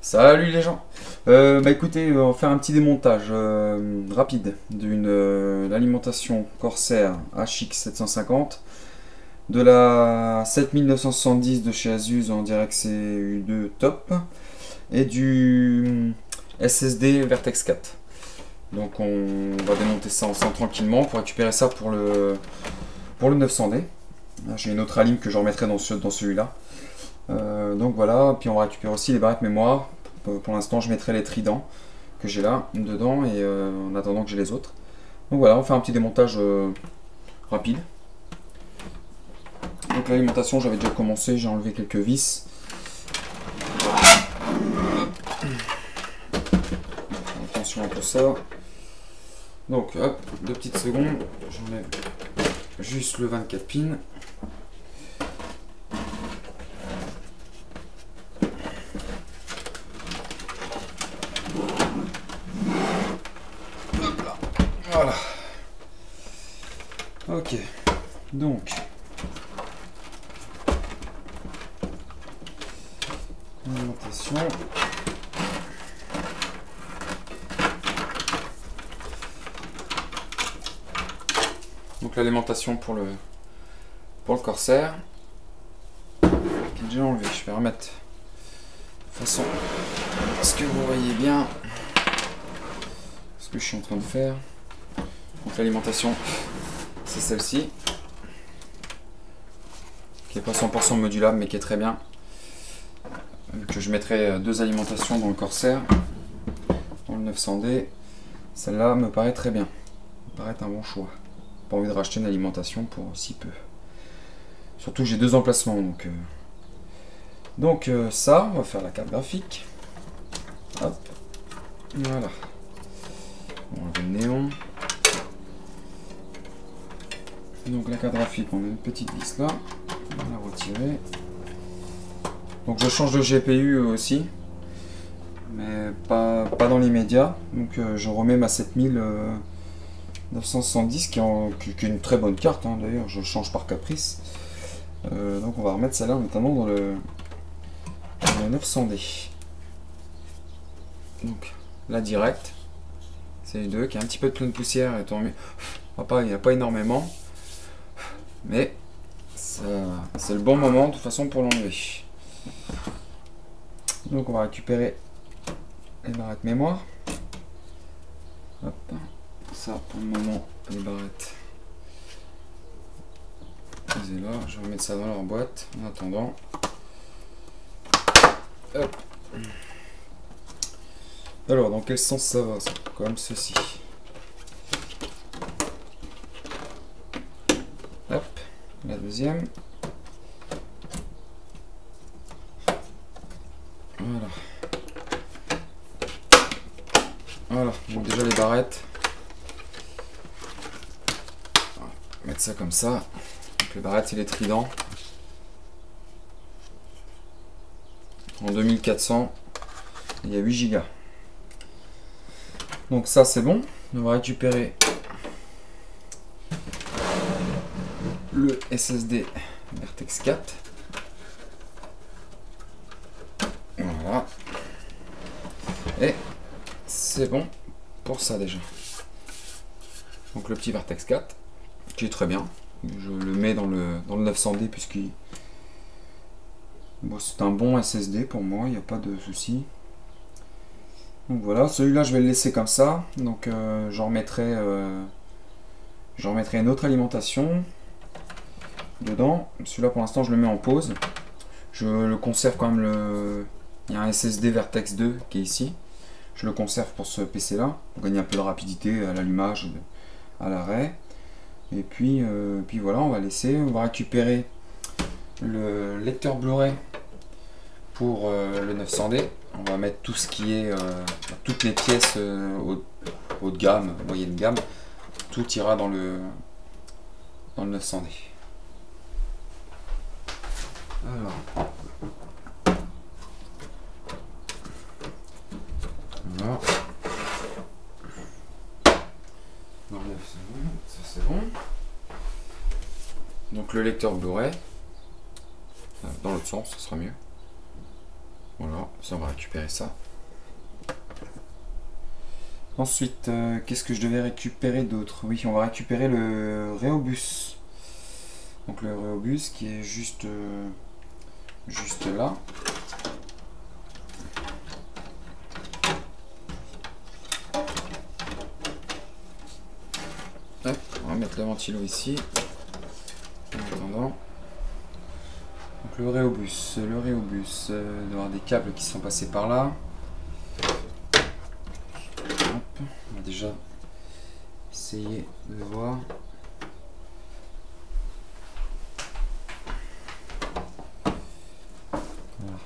Salut les gens. Bah écoutez, on va faire un petit démontage rapide d'une alimentation Corsair HX750, de la 7970 de chez Asus en DirectC-U2 Top et du SSD Vertex 4. Donc on va démonter ça ensemble tranquillement pour récupérer ça pour le 900D. J'ai une autre alim que je remettrai dans celui-là. Donc voilà, puis on va récupérer aussi les barrettes mémoire. Pour l'instant je mettrai les tridents que j'ai là dedans et en attendant que j'ai les autres. Donc voilà, on fait un petit démontage rapide. Donc l'alimentation j'avais déjà commencé, j'ai enlevé quelques vis. Attention à tout ça. Donc hop, 2 petites secondes, j'enlève juste le 24 pins. Voilà. Ok. Donc. Alimentation. Donc l'alimentation pour le Corsair. Qui est déjà enlevé. Je vais remettre de façon à ce que vous voyez bien ce que je suis en train de faire. Donc l'alimentation, c'est celle-ci, qui n'est pas 100% modulable, mais qui est très bien. Que je mettrai 2 alimentations dans le Corsair, dans le 900D. Celle-là me paraît très bien, me paraît un bon choix. Pas envie de racheter une alimentation pour si peu. Surtout que j'ai 2 emplacements, donc ça, on va faire la carte graphique. Hop, voilà. On va enlever le néon. Donc la carte graphique, on a une petite vis là, on va la retirer. Donc je change de GPU aussi, mais pas dans l'immédiat. Donc je remets ma 7970 qui est une très bonne carte, hein, d'ailleurs, je change par caprice. Donc on va remettre celle-là notamment dans le 900D. Donc la directe, c'est les deux, qui a un petit peu de pleine poussière, et tant mieux. Il n'y a pas énormément. Mais c'est le bon moment de toute façon pour l'enlever. Donc on va récupérer les barrettes mémoire. Hop. Ça pour le moment, les barrettes. Posez là, je vais remettre ça dans leur boîte en attendant. Hop. Alors dans quel sens ça va? Comme ceci. La deuxième. Voilà. Voilà. Donc déjà les barrettes. On va mettre ça comme ça. Donc les barrettes c'est les tridents. En 2400. Il y a 8 Go. Donc ça c'est bon. On va récupérer le SSD Vertex 4. Voilà. Et c'est bon pour ça déjà. Donc le petit Vertex 4, qui est très bien. Je le mets dans le 900D puisqu'il... Bon, c'est un bon SSD pour moi, il n'y a pas de souci. Donc voilà, celui-là je vais le laisser comme ça. Donc j'en remettrai une autre alimentation dedans. Celui-là pour l'instant je le mets en pause. Je le conserve quand même. Il y a un SSD Vertex 2 qui est ici. Je le conserve pour ce PC là, pour gagner un peu de rapidité à l'allumage, à l'arrêt. Et puis voilà, on va laisser. On va récupérer le lecteur Blu-ray pour le 900D. On va mettre tout ce qui est toutes les pièces haut de gamme, moyenne gamme. Tout ira dans le 900D. Alors, voilà. Dans le 900D, ça c'est bon. Donc le lecteur Blu-ray, dans l'autre sens, ce sera mieux. Voilà, Ça, on va récupérer ça. Ensuite, qu'est-ce que je devais récupérer d'autre? Oui, on va récupérer le Rhéobus. Donc le Rhéobus qui est juste là. Hop, on va mettre le ventilo ici. En attendant. Donc le Rhéobus, il doit y avoir des câbles qui sont passés par là. Hop, on va déjà essayer de voir. Alors,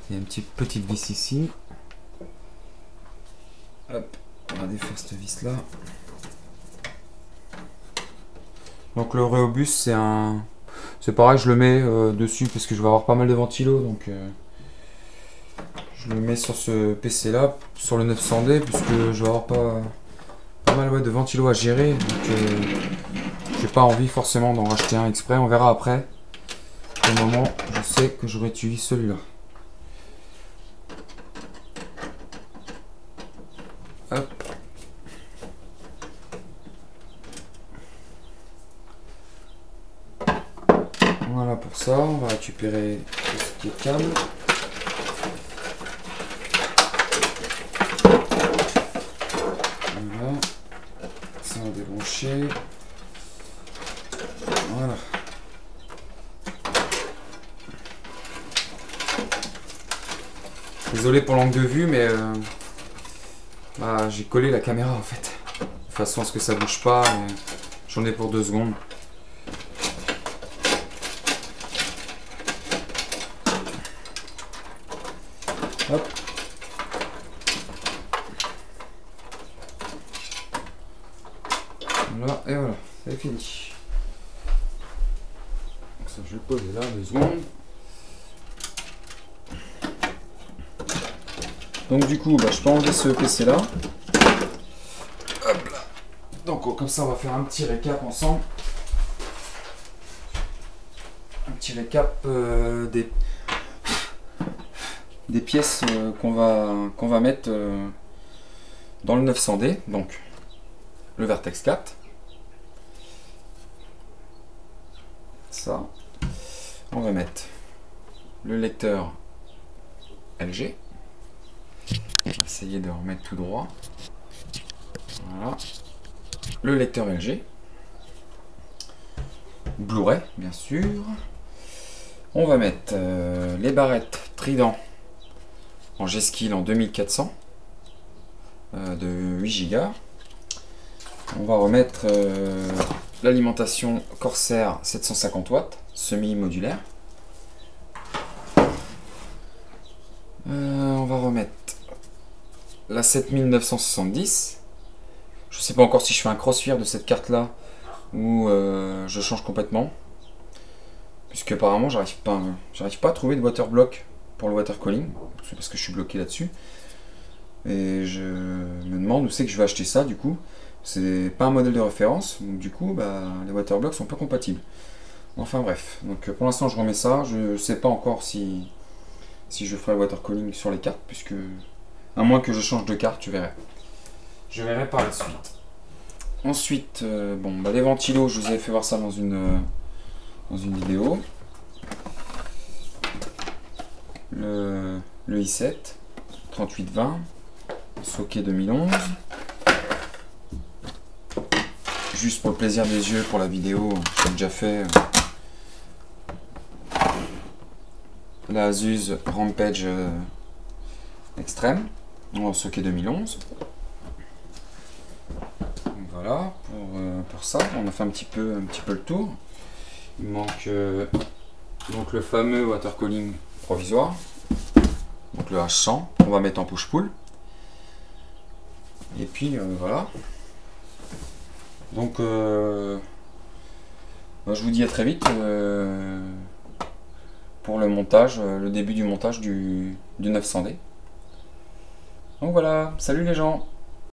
il y a une petite vis ici. Hop, on va défaire cette vis là. Donc le Rhéobus, c'est pareil, je le mets dessus parce que je vais avoir pas mal de ventilos, donc je le mets sur ce PC là, sur le 900D, puisque je vais avoir pas mal de ventilos à gérer, donc j'ai pas envie forcément d'en racheter un exprès, on verra après. Pour le moment, je sais que je réutilise celui-là. Hop. Voilà pour ça, on va récupérer tout ce qui est câble. Voilà, ça on va débrancher. Voilà. Désolé pour l'angle de vue, mais j'ai collé la caméra en fait, de façon à ce que ça bouge pas. J'en ai pour 2 secondes. Hop. Voilà, et voilà, c'est fini. Donc ça, je vais le poser là, 2 secondes. Donc du coup, je peux enlever ce PC là. Hop là. Donc comme ça, on va faire un petit récap ensemble. Un petit récap des pièces qu'on va mettre dans le 900D. Donc le Vertex 4. Ça. On va mettre le lecteur LG. On va essayer de remettre tout droit. Voilà. Le lecteur LG. Blu-ray, bien sûr. On va mettre les barrettes Trident en G-Skill en 2400 de 8 Go. On va remettre l'alimentation Corsair 750 watts, semi-modulaire. On va remettre la 7970. Je sais pas encore si je fais un crossfire de cette carte là ou je change complètement, puisque apparemment j'arrive pas à trouver de water block pour le water calling, parce que je suis bloqué là-dessus, et je me demande où c'est que je vais acheter ça. Du coup c'est pas un modèle de référence, donc du coup les water blocks sont pas compatibles. Enfin bref, donc pour l'instant je remets ça. Je sais pas encore si je ferai le water calling sur les cartes, puisque à moins que je change de carte, je verrai par la suite. Ensuite, les ventilos, je vous avais fait voir ça dans une vidéo. Le i7 3820, socket 2011. Juste pour le plaisir des yeux, pour la vidéo, j'ai déjà fait la Asus Rampage Extreme en socket 2011. Voilà pour ça, on a fait un petit peu le tour. Il manque donc le fameux water cooling provisoire, donc le H100 qu'on va mettre en push-pull. Et puis voilà. Donc je vous dis à très vite pour le montage, le début du montage du 900D. Donc voilà, salut les gens!